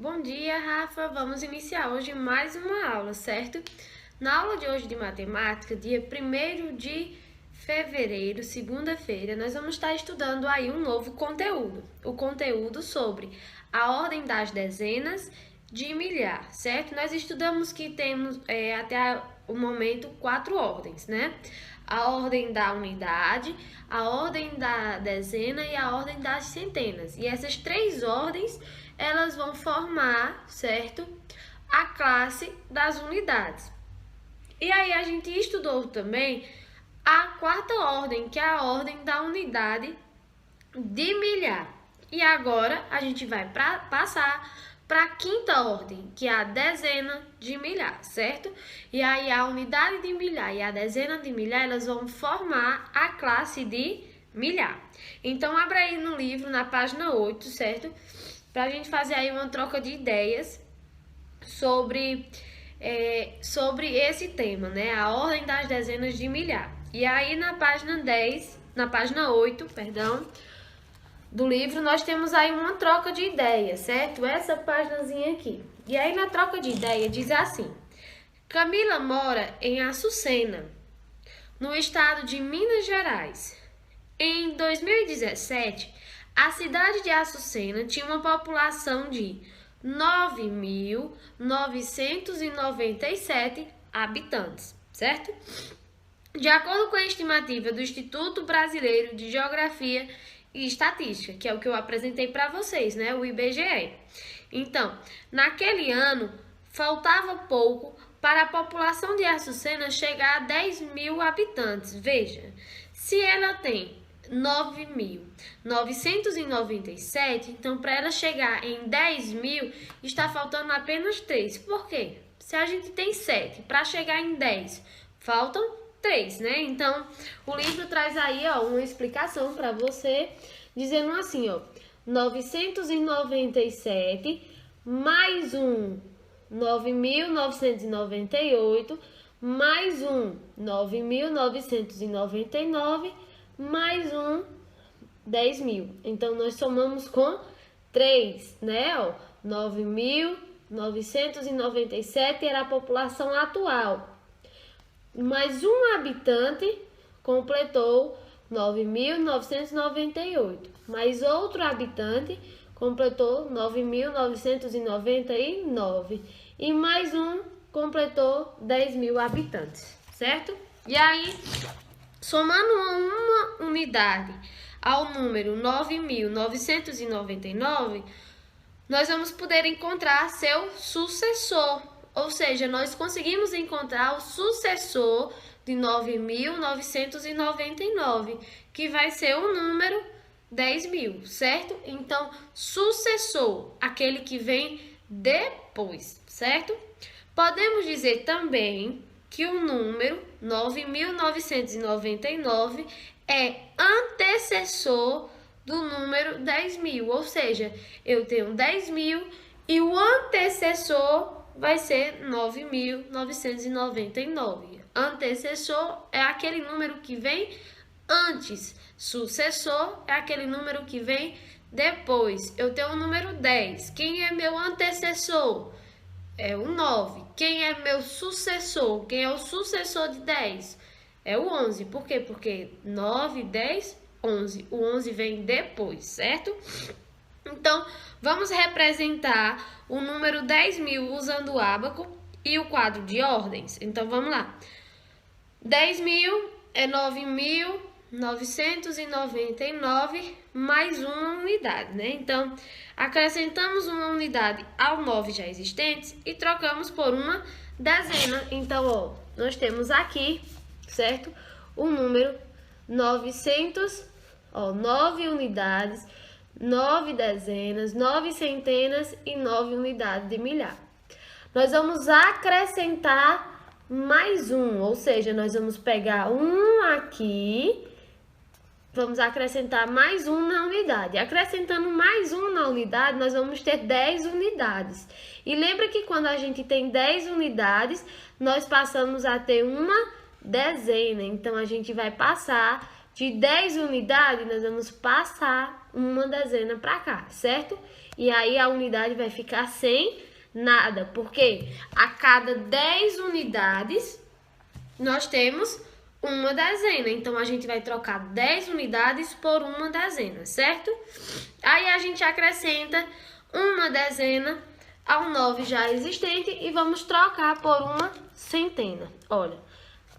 Bom dia, Rafa. Vamos iniciar hoje mais uma aula, certo? Na aula de hoje de matemática, dia 1º de fevereiro, segunda-feira, nós vamos estar estudando aí um novo conteúdo. O conteúdo sobre a ordem das dezenas de milhar, certo? Nós estudamos que temos até o momento 4 ordens, né? A ordem da unidade, a ordem da dezena e a ordem das centenas. E essas 3 ordens, elas vão formar, certo? A classe das unidades. E aí a gente estudou também a 4ª ordem, que é a ordem da unidade de milhar. E agora a gente vai passar para a 5ª ordem, que é a dezena de milhar, certo? E aí a unidade de milhar e a dezena de milhar, elas vão formar a classe de milhar. Então, abra aí no livro, na página 8, certo? Para a gente fazer aí uma troca de ideias sobre esse tema, né? A ordem das dezenas de milhar. E aí na página 8, do livro, nós temos aí uma troca de ideias, certo? Essa páginazinha aqui. E aí na troca de ideia diz assim: Camila mora em Açucena, no estado de Minas Gerais. Em 2017, a cidade de Açucena tinha uma população de 9.997 habitantes, certo? De acordo com a estimativa do Instituto Brasileiro de Geografia e Estatística, que é o que eu apresentei para vocês, né? O IBGE. Então, naquele ano, faltava pouco para a população de Açucena chegar a 10.000 habitantes. Veja, se ela tem 9.997, então para ela chegar em 10.000, está faltando apenas 3. Por quê? Se a gente tem 7, para chegar em 10, faltam 3, né? Então, o livro traz aí, ó, uma explicação para você, dizendo assim, ó, 997 mais um 9.998 mais um 9.999 mais um 10.000. Então, nós somamos com 3, né? 9.997 era a população atual. Mais um habitante completou 9.998. Mais outro habitante completou 9.999. E mais um completou 10.000 habitantes, certo? E aí, somando uma unidade ao número 9.999, nós vamos poder encontrar seu sucessor. Ou seja, nós conseguimos encontrar o sucessor de 9.999, que vai ser o número 10.000, certo? Então, sucessor, aquele que vem depois, certo? Podemos dizer também que o número 9.999 é antecessor do número 10.000, ou seja, eu tenho 10.000 e o antecessor vai ser 9.999. Antecessor é aquele número que vem antes. Sucessor é aquele número que vem depois. Eu tenho o número 10. Quem é meu antecessor? É o 9. Quem é meu sucessor? Quem é o sucessor de 10? É o 11. Por quê? Porque 9, 10, 11. O 11 vem depois, certo? Então, vamos representar o número 10.000 usando o ábaco e o quadro de ordens. Então, vamos lá. 10.000 é 9.999 mais uma unidade, né? Então, acrescentamos uma unidade ao 9 já existentes e trocamos por uma dezena. Então, ó, nós temos aqui, certo? O número 900, ó, 9 unidades, 9 dezenas, 9 centenas e 9 unidades de milhar. Nós vamos acrescentar mais um, ou seja, nós vamos pegar um aqui, vamos acrescentar mais um na unidade. Acrescentando mais um na unidade, nós vamos ter 10 unidades. E lembra que quando a gente tem 10 unidades, nós passamos a ter uma dezena. Então, a gente vai passar de 10 unidades, nós vamos passar uma dezena para cá, certo? E aí a unidade vai ficar sem nada, porque a cada 10 unidades nós temos uma dezena. Então, a gente vai trocar 10 unidades por uma dezena, certo? Aí, a gente acrescenta uma dezena ao 9 já existente e vamos trocar por uma centena. Olha,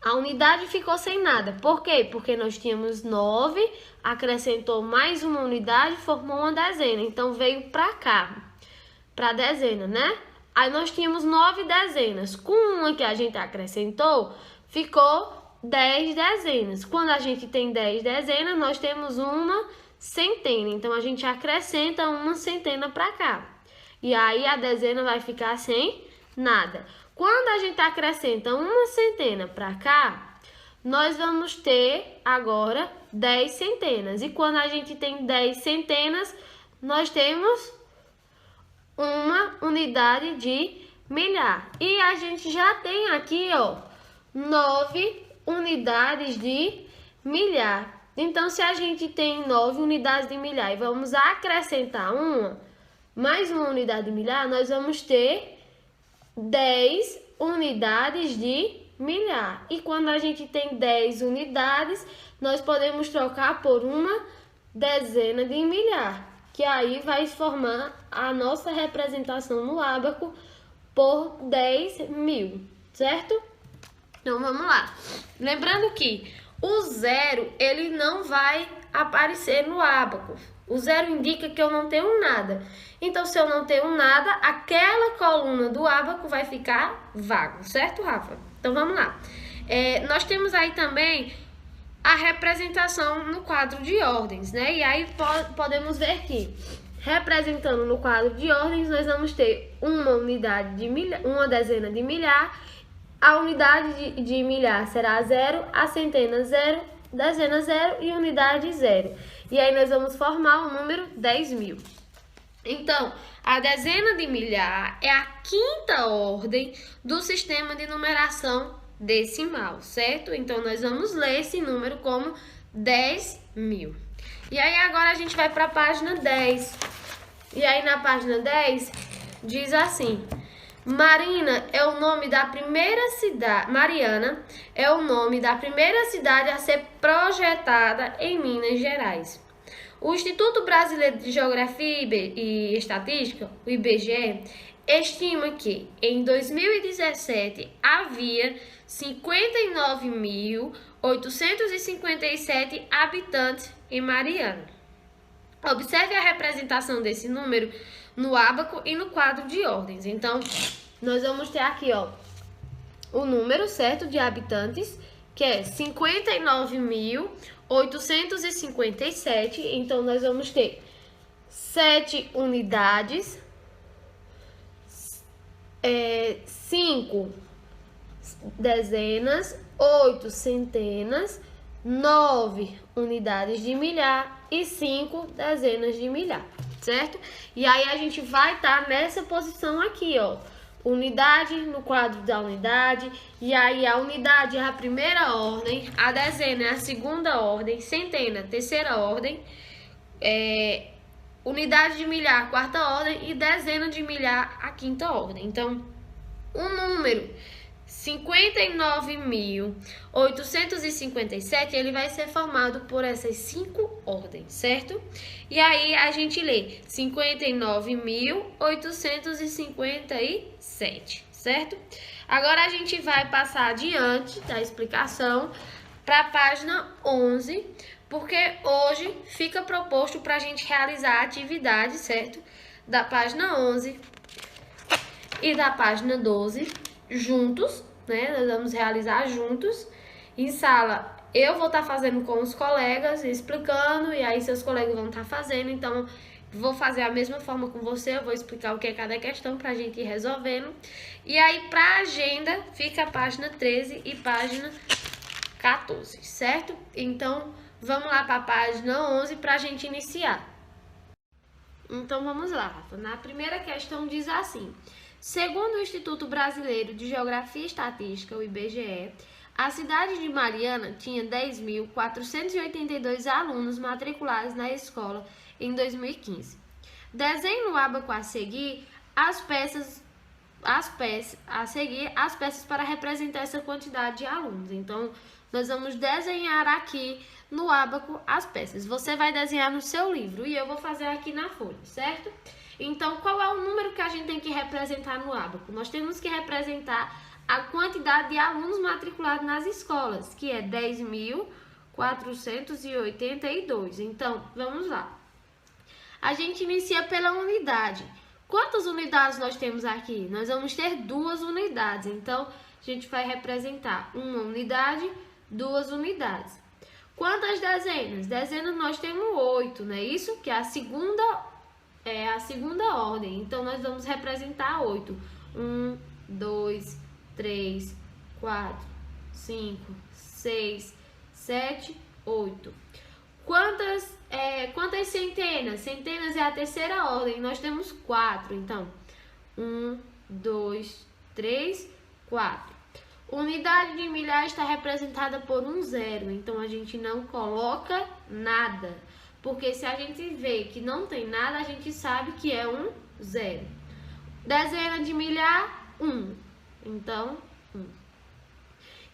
a unidade ficou sem nada. Por quê? Porque nós tínhamos 9, acrescentou mais uma unidade, formou uma dezena. Então, veio para cá, para a dezena, né? Aí, nós tínhamos 9 dezenas. Com uma que a gente acrescentou, ficou 10 dezenas. Quando a gente tem 10 dezenas, nós temos uma centena. Então, a gente acrescenta uma centena para cá. E aí, a dezena vai ficar sem nada. Quando a gente acrescenta uma centena para cá, nós vamos ter agora 10 centenas. E quando a gente tem 10 centenas, nós temos uma unidade de milhar. E a gente já tem aqui, ó, 9 unidades de milhar. Então, se a gente tem 9 unidades de milhar e vamos acrescentar mais uma unidade de milhar, nós vamos ter 10 unidades de milhar. E quando a gente tem 10 unidades, nós podemos trocar por uma dezena de milhar, que aí vai formar a nossa representação no ábaco por 10.000, certo? Então, vamos lá. Lembrando que o zero, ele não vai aparecer no ábaco. O zero indica que eu não tenho nada. Então, se eu não tenho nada, aquela coluna do ábaco vai ficar vago, certo, Rafa? Então, vamos lá. Nós temos aí também a representação no quadro de ordens, né? E aí, podemos ver que, representando no quadro de ordens, nós vamos ter uma unidade de milhar, uma dezena de milhar. A unidade de milhar será 0, a centena 0, dezena 0 e unidade 0. E aí nós vamos formar o número 10.000. Então, a dezena de milhar é a quinta ordem do sistema de numeração decimal, certo? Então, nós vamos ler esse número como 10.000. E aí agora a gente vai para a página 10. E aí na página 10 diz assim: Mariana é o nome da primeira cidade a ser projetada em Minas Gerais. O Instituto Brasileiro de Geografia e Estatística, o IBGE, estima que em 2017 havia 59.857 habitantes em Mariana. Observe a representação desse número no ábaco e no quadro de ordens. Então, nós vamos ter aqui, ó, o número certo de habitantes, que é 59.857. Então, nós vamos ter 7 unidades, 5 dezenas, 8 centenas, 9 unidades de milhar e 5 dezenas de milhar, certo? E aí a gente vai estar nessa posição aqui, ó. Unidade no quadro da unidade, e aí a unidade é a primeira ordem, a dezena é a segunda ordem, centena, terceira ordem, unidade de milhar, quarta ordem, e dezena de milhar, a quinta ordem. Então, o número 59.857, ele vai ser formado por essas 5 ordens, certo? E aí a gente lê 59.857, certo? Agora a gente vai passar adiante da explicação para a página 11, porque hoje fica proposto para a gente realizar a atividade, certo? Da página 11 e da página 12 juntos, né? Nós vamos realizar juntos. Em sala, eu vou estar fazendo com os colegas, explicando, e aí seus colegas vão estar fazendo. Então, vou fazer a mesma forma com você, eu vou explicar o que é cada questão pra gente ir resolvendo. E aí, pra agenda, fica a página 13 e página 14, certo? Então, vamos lá para a página 11 pra gente iniciar. Então, vamos lá, Rafa. Na primeira questão diz assim: segundo o Instituto Brasileiro de Geografia e Estatística, o IBGE, A cidade de Mariana tinha 10.482 alunos matriculados na escola em 2015. Desenhe no ábaco a seguir as peças para representar essa quantidade de alunos. Então, nós vamos desenhar aqui no ábaco as peças. Você vai desenhar no seu livro e eu vou fazer aqui na folha, certo? Então, qual é o número que a gente tem que representar no ábaco? Nós temos que representar a quantidade de alunos matriculados nas escolas, que é 10.482. Então, vamos lá. A gente inicia pela unidade. Quantas unidades nós temos aqui? Nós vamos ter 2 unidades. Então, a gente vai representar uma unidade, 2 unidades. Quantas dezenas? Dezenas nós temos 8, não é isso? Que é a segunda ordem. Então, nós vamos representar 8. 1, 2, 3, 4, 5, 6, 7, 8. Quantas centenas? Centenas é a terceira ordem. Nós temos 4. Então, 1, 2, 3, 4. Unidade de milhar está representada por um 0. Então, a gente não coloca nada. Porque se a gente vê que não tem nada, a gente sabe que é um 0. Dezena de milhar, 1. Então, 1.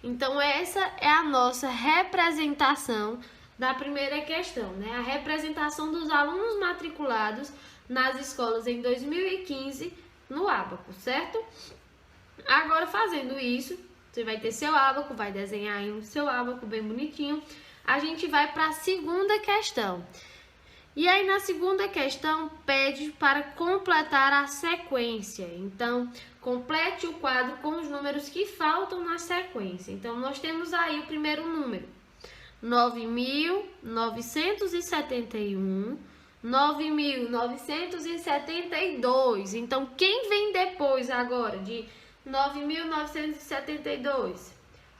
Então, essa é a nossa representação da primeira questão, né? A representação dos alunos matriculados nas escolas em 2015 no ábaco, certo? Agora, fazendo isso, você vai ter seu ábaco, vai desenhar aí o seu ábaco bem bonitinho. A gente vai para a segunda questão. E aí, na segunda questão, pede para completar a sequência. Então, complete o quadro com os números que faltam na sequência. Então, nós temos aí o primeiro número. 9.971, 9.972. Então, quem vem depois agora de 9.972?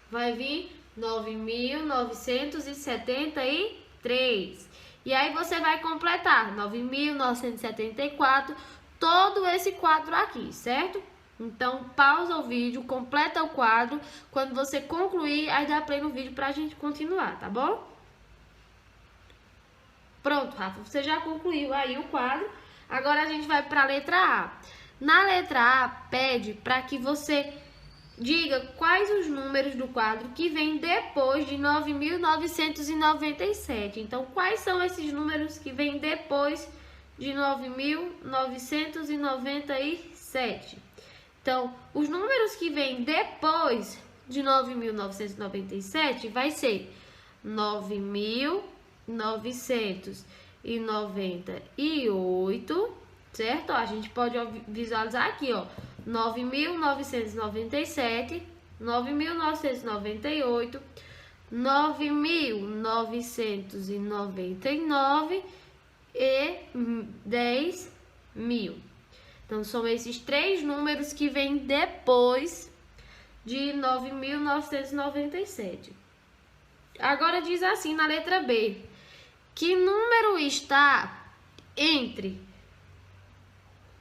Vai vir 9.973. E aí, você vai completar 9.974, todo esse quadro aqui, certo? Então, pausa o vídeo, completa o quadro. Quando você concluir, aí dá play no vídeo pra gente continuar, tá bom? Pronto, Rafa, você já concluiu aí o quadro. Agora a gente vai para a letra A. Na letra A, pede para que você diga quais os números do quadro que vem depois de 9.997. Então, quais são esses números que vêm depois de 9.997? Então, os números que vêm depois de 9.997 vai ser 9.998, certo? A gente pode visualizar aqui, ó, 9.997, 9.998, 9.999 e 10.000. Então, são esses 3 números que vêm depois de 9.997. Agora diz assim na letra B: que número está entre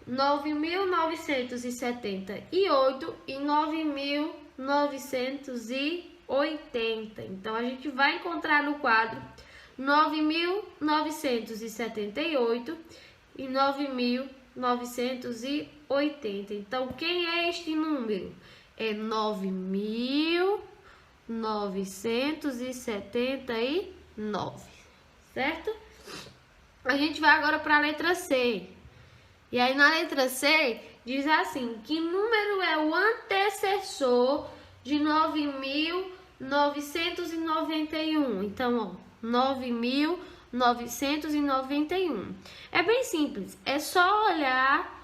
9.978 e 9.980. Então, a gente vai encontrar no quadro 9.978 e 9.980. Então, quem é este número? É 9.979, certo? A gente vai agora para a letra C. E aí, na letra C, diz assim: que número é o antecessor de 9.991? Então, ó, 9.991. É bem simples, é só olhar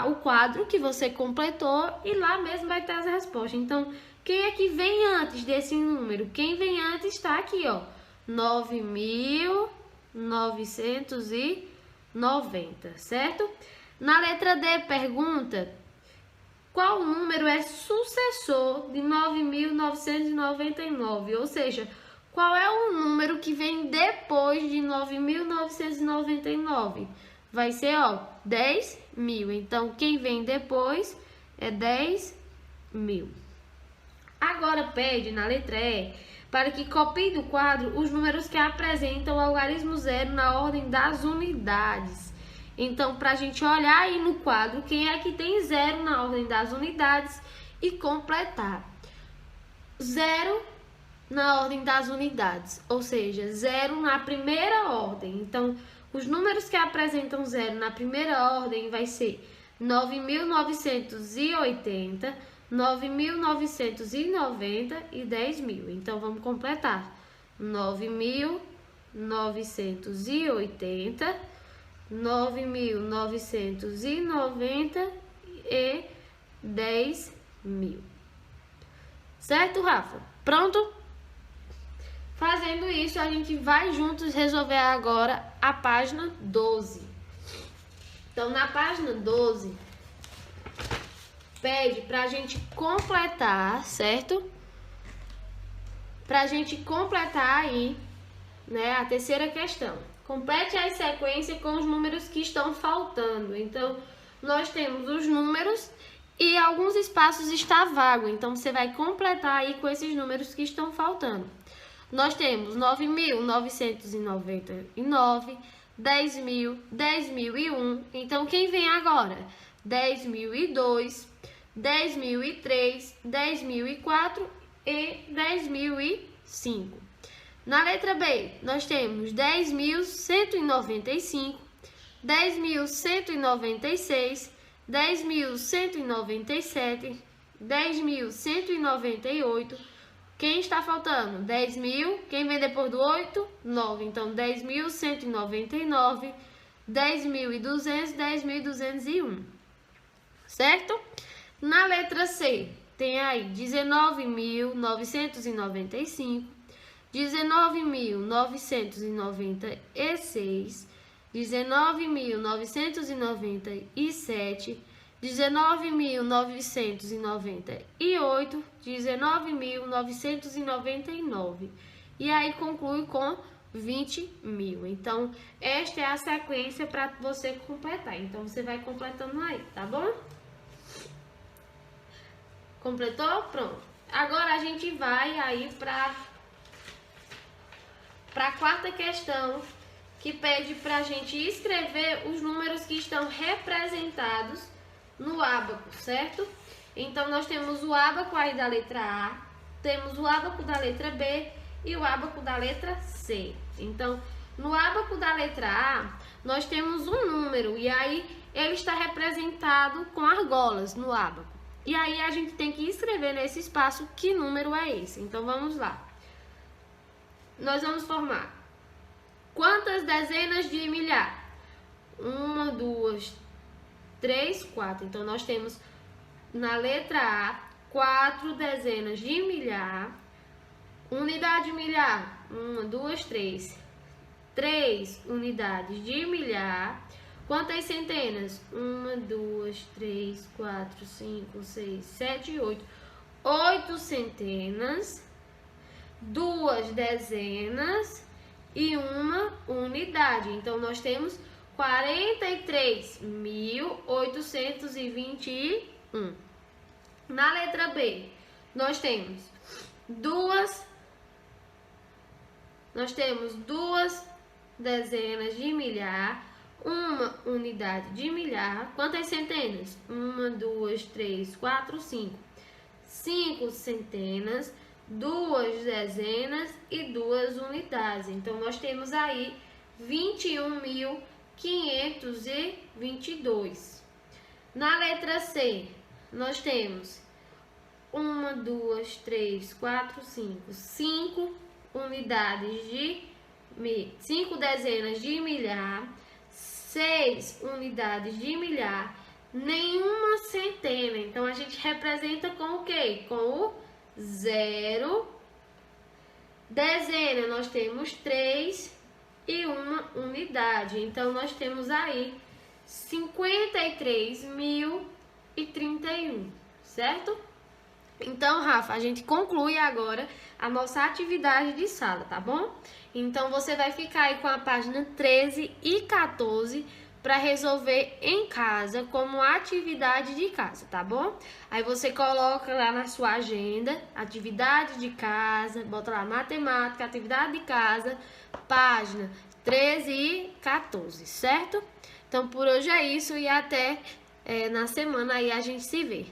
o quadro que você completou e lá mesmo vai ter as respostas. Então, quem é que vem antes desse número? Quem vem antes está aqui, ó, 9.990, certo? Na letra D, pergunta qual número é sucessor de 9.999, ou seja, qual é o número que vem depois de 9.999? Vai ser, ó, 10.000. Então, quem vem depois é 10.000. Agora pede, na letra E, para que copie do quadro os números que apresentam o algarismo zero na ordem das unidades. Então, para a gente olhar aí no quadro, quem é que tem zero na ordem das unidades e completar. Zero na ordem das unidades, ou seja, zero na primeira ordem. Então, os números que apresentam zero na primeira ordem vai ser 9.980, 9.990 e 10.000. Então, vamos completar. 9.980, 9.990 e 10.000. Certo, Rafa? Pronto? Fazendo isso, a gente vai juntos resolver agora a página 12. Então, na página 12, pede para a gente completar, certo? Para a gente completar aí, né, a terceira questão. Complete a sequência com os números que estão faltando. Então, nós temos os números e alguns espaços está vago. Então, você vai completar aí com esses números que estão faltando. Nós temos 9.999, 10.000, 10.001. Então, quem vem agora? 10.002, 10.003, 10.004 e 10.005. Na letra B, nós temos 10.195, 10.196, 10.197, 10.198. Quem está faltando? 10.000. Quem vem depois do 8? 9. Então, 10.199, 10.200, 10.201. Certo? Na letra C, tem aí 19.995, 19.996, 19.997, 19.998, 19.999. E aí conclui com 20.000. Então, esta é a sequência para você completar. Então, você vai completando aí, tá bom? Completou? Pronto. Agora a gente vai aí para a quarta questão, que pede para a gente escrever os números que estão representados no ábaco, certo? Então, nós temos o ábaco aí da letra A, temos o ábaco da letra B e o ábaco da letra C. Então, no ábaco da letra A, nós temos um número e aí ele está representado com argolas no ábaco. E aí a gente tem que escrever nesse espaço que número é esse. Então, vamos lá. Nós vamos formar quantas dezenas de milhar? 1, 2, 3, 4. Então, nós temos na letra A 4 dezenas de milhar. Unidade milhar, 1, 2, 3. 3 unidades de milhar. Quantas centenas? 1, 2, 3, 4, 5, 6, 7, 8. 8 centenas, 2 dezenas e 1 unidade. Então, nós temos 43.821. Na letra B, nós temos duas dezenas de milhar, 1 unidade de milhar. Quantas centenas? 1, 2, 3, 4, 5. 5 centenas, 2 dezenas e 2 unidades. Então, nós temos aí 21.522. Na letra C, nós temos 1, 2, 3, 4, 5. 5 unidades de 5 dezenas de milhar, 6 unidades de milhar, nenhuma centena. Então, a gente representa com o quê? Com o zero. Dezena, nós temos 3 e 1 unidade. Então, nós temos aí 53.031, certo? Então, Rafa, a gente conclui agora a nossa atividade de sala, tá bom? Então, você vai ficar aí com a página 13 e 14 para resolver em casa como atividade de casa, tá bom? Aí você coloca lá na sua agenda, atividade de casa, bota lá matemática, atividade de casa, página 13 e 14, certo? Então por hoje é isso e até na semana aí a gente se vê.